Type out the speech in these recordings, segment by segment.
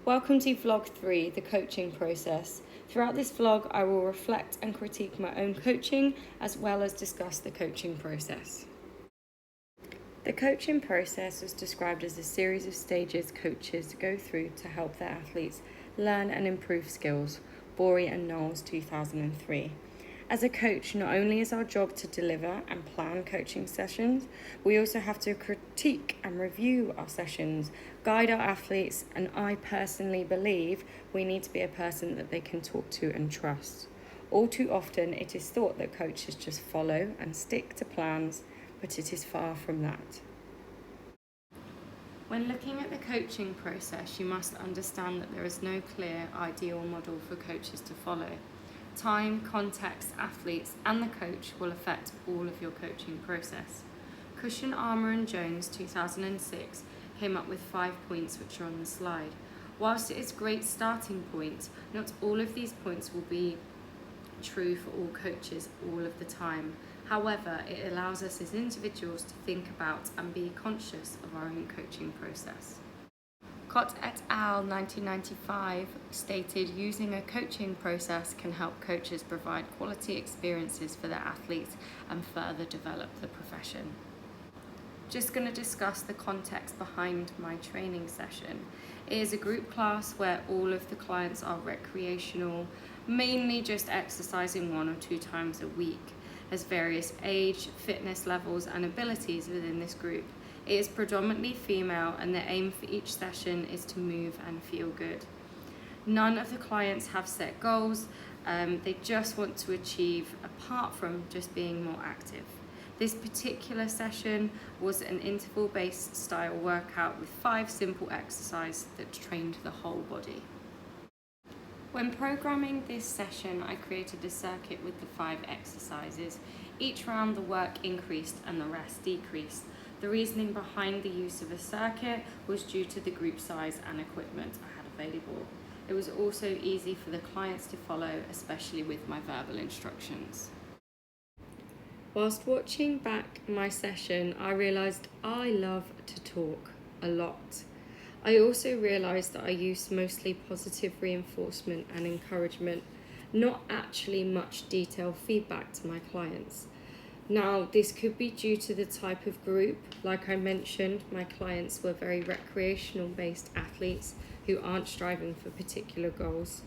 Welcome to Vlog 3, the coaching process. Throughout this vlog, I will reflect and critique my own coaching as well as discuss the coaching process. The coaching process was described as a series of stages coaches go through to help their athletes learn and improve skills. Bory and Knowles, 2003. As a coach, not only is our job to deliver and plan coaching sessions, we also have to critique and review our sessions, guide our athletes, and I personally believe we need to be a person that they can talk to and trust. All too often, it is thought that coaches just follow and stick to plans, but it is far from that. When looking at the coaching process, you must understand that there is no clear, ideal model for coaches to follow. Time, context, athletes, and the coach will affect all of your coaching process. Cushion, Armour and Jones, 2006, came up with 5 points which are on the slide. Whilst it is a great starting point, not all of these points will be true for all coaches all of the time. However, it allows us as individuals to think about and be conscious of our own coaching process. Cott et al. 1995 stated using a coaching process can help coaches provide quality experiences for their athletes and further develop the profession. Just going to discuss the context behind my training session. It is a group class where all of the clients are recreational, mainly just exercising 1 or 2 times a week. There's various age, fitness levels and abilities within this group. It is predominantly female and the aim for each session is to move and feel good. None of the clients have set goals, they just want to achieve apart from just being more active. This particular session was an interval-based style workout with 5 simple exercises that trained the whole body. When programming this session, I created a circuit with the 5 exercises. Each round the work increased and the rest decreased. The reasoning behind the use of a circuit was due to the group size and equipment I had available. It was also easy for the clients to follow, especially with my verbal instructions. Whilst watching back my session, I realised I love to talk a lot. I also realised that I used mostly positive reinforcement and encouragement, not actually much detailed feedback to my clients. Now, this could be due to the type of group. Like I mentioned, my clients were very recreational-based athletes who aren't striving for particular goals.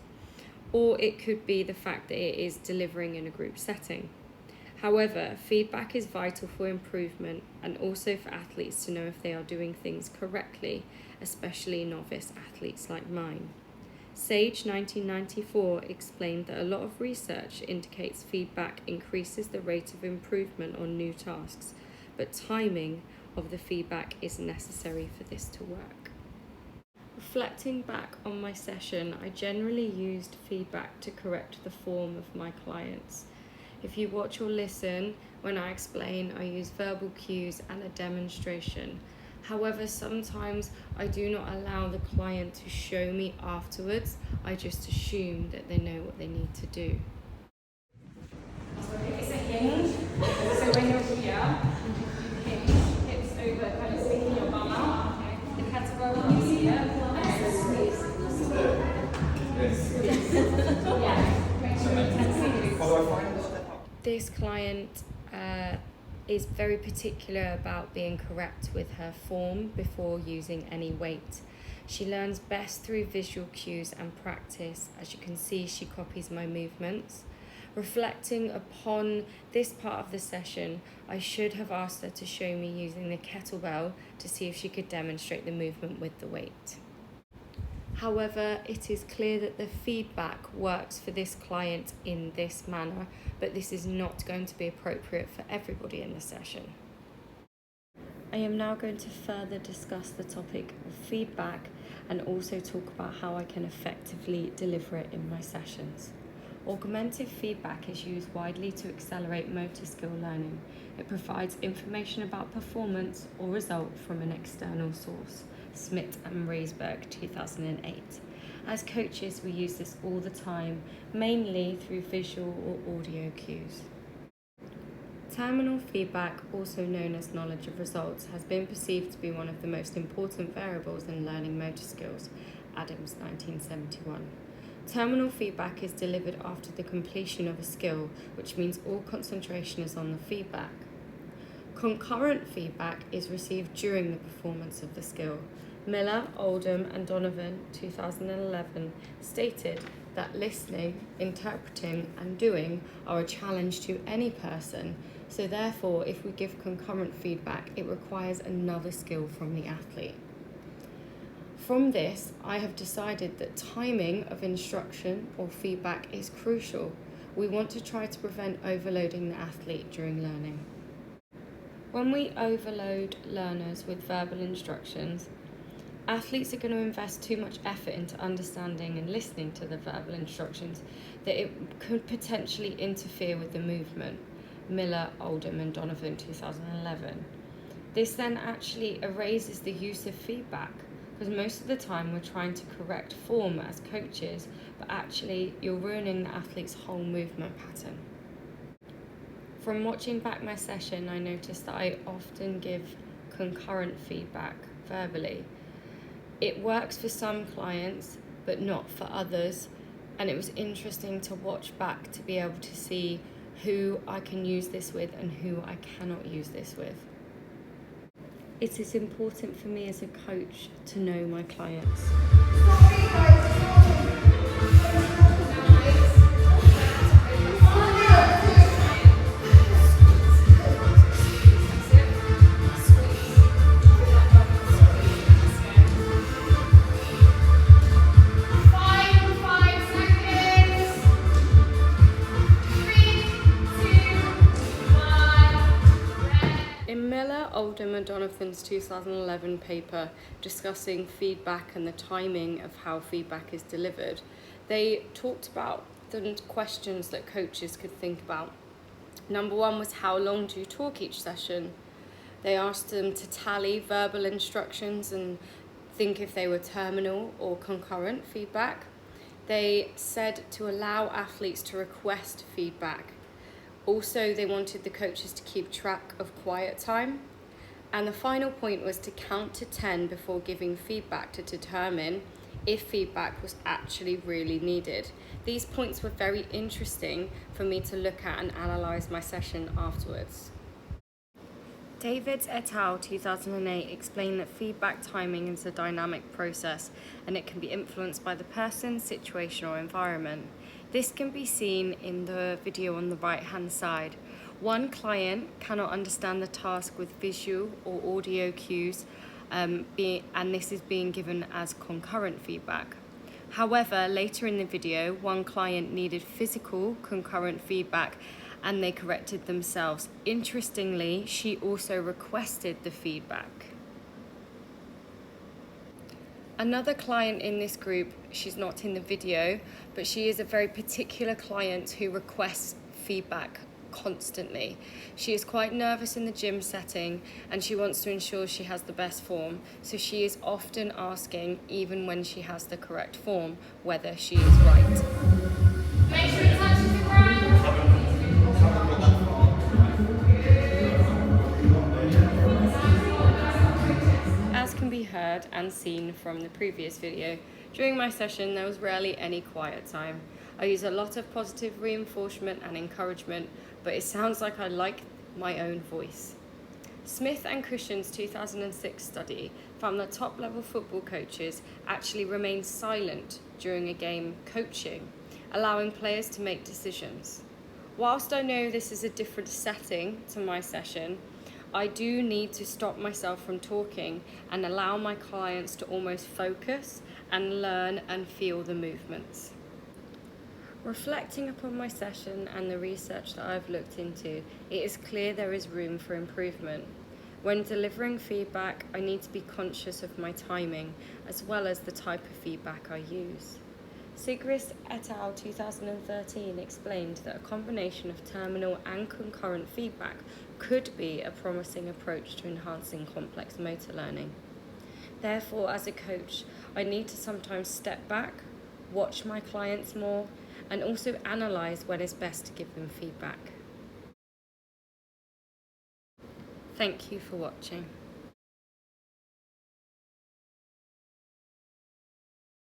Or it could be the fact that it is delivering in a group setting. However, feedback is vital for improvement and also for athletes to know if they are doing things correctly, especially novice athletes like mine. Sage 1994 explained that a lot of research indicates feedback increases the rate of improvement on new tasks, but timing of the feedback is necessary for this to work. Reflecting back on my session, I generally used feedback to correct the form of my clients. If you watch or listen, when I explain, I use verbal cues and a demonstration. However, sometimes I do not allow the client to show me afterwards. I just assume that they know what they need to do. It's a hinge. So when you're here, you hinge, hips over, kind of sticking your bum out. The kettlebell is here, and so squeeze. This client is very particular about being correct with her form before using any weight. She learns best through visual cues and practice. As you can see, she copies my movements. Reflecting upon this part of the session, I should have asked her to show me using the kettlebell to see if she could demonstrate the movement with the weight. However, it is clear that the feedback works for this client in this manner, but this is not going to be appropriate for everybody in the session. I am now going to further discuss the topic of feedback and also talk about how I can effectively deliver it in my sessions. Augmentative feedback is used widely to accelerate motor skill learning. It provides information about performance or result from an external source. Smith and Reisberg, 2008. As coaches, we use this all the time, mainly through visual or audio cues. Terminal feedback, also known as knowledge of results, has been perceived to be one of the most important variables in learning motor skills, Adams, 1971. Terminal feedback is delivered after the completion of a skill, which means all concentration is on the feedback. Concurrent feedback is received during the performance of the skill. Miller, Oldham and Donovan, 2011, stated that listening, interpreting and doing are a challenge to any person, so therefore if we give concurrent feedback, it requires another skill from the athlete. From this, I have decided that timing of instruction or feedback is crucial. We want to try to prevent overloading the athlete during learning. When we overload learners with verbal instructions, athletes are going to invest too much effort into understanding and listening to the verbal instructions that it could potentially interfere with the movement. Miller, Oldham and Donovan, 2011. This then actually erases the use of feedback, because most of the time we're trying to correct form as coaches, but actually you're ruining the athlete's whole movement pattern. From watching back my session, I noticed that I often give concurrent feedback verbally. It works for some clients, but not for others, and it was interesting to watch back to be able to see who I can use this with and who I cannot use this with. It is important for me as a coach to know my clients. In Miller, Oldham and Donovan's 2011 paper discussing feedback and the timing of how feedback is delivered, they talked about the questions that coaches could think about. Number one was, how long do you talk each session? They asked them to tally verbal instructions and think if they were terminal or concurrent feedback. They said to allow athletes to request feedback. Also, they wanted the coaches to keep track of quiet time. And the final point was to count to 10 before giving feedback to determine if feedback was actually really needed. These points were very interesting for me to look at and analyse my session afterwards. Davids et al. 2008 explained that feedback timing is a dynamic process and it can be influenced by the person, situation or environment. This can be seen in the video on the right hand side. One client cannot understand the task with visual or audio cues and this is being given as concurrent feedback. However, later in the video, one client needed physical concurrent feedback and they corrected themselves. Interestingly, she also requested the feedback. Another client in this group, she's not in the video, but she is a very particular client who requests feedback constantly. She is quite nervous in the gym setting and she wants to ensure she has the best form, so she is often asking, even when she has the correct form, whether she is right. Make sure it touches the ground. As can be heard and seen from the previous video, during my session there was rarely any quiet time. I use a lot of positive reinforcement and encouragement, but it sounds like I like my own voice. Smith and Cushion's 2006 study found that top-level football coaches actually remain silent during a game coaching, allowing players to make decisions. Whilst I know this is a different setting to my session, I do need to stop myself from talking and allow my clients to almost focus and learn and feel the movements. Reflecting upon my session and the research that I've looked into, it is clear there is room for improvement. When delivering feedback, I need to be conscious of my timing as well as the type of feedback I use. Sigrist et al. 2013 explained that a combination of terminal and concurrent feedback could be a promising approach to enhancing complex motor learning. Therefore, as a coach, I need to sometimes step back, watch my clients more, and also analyse when it's best to give them feedback. Thank you for watching.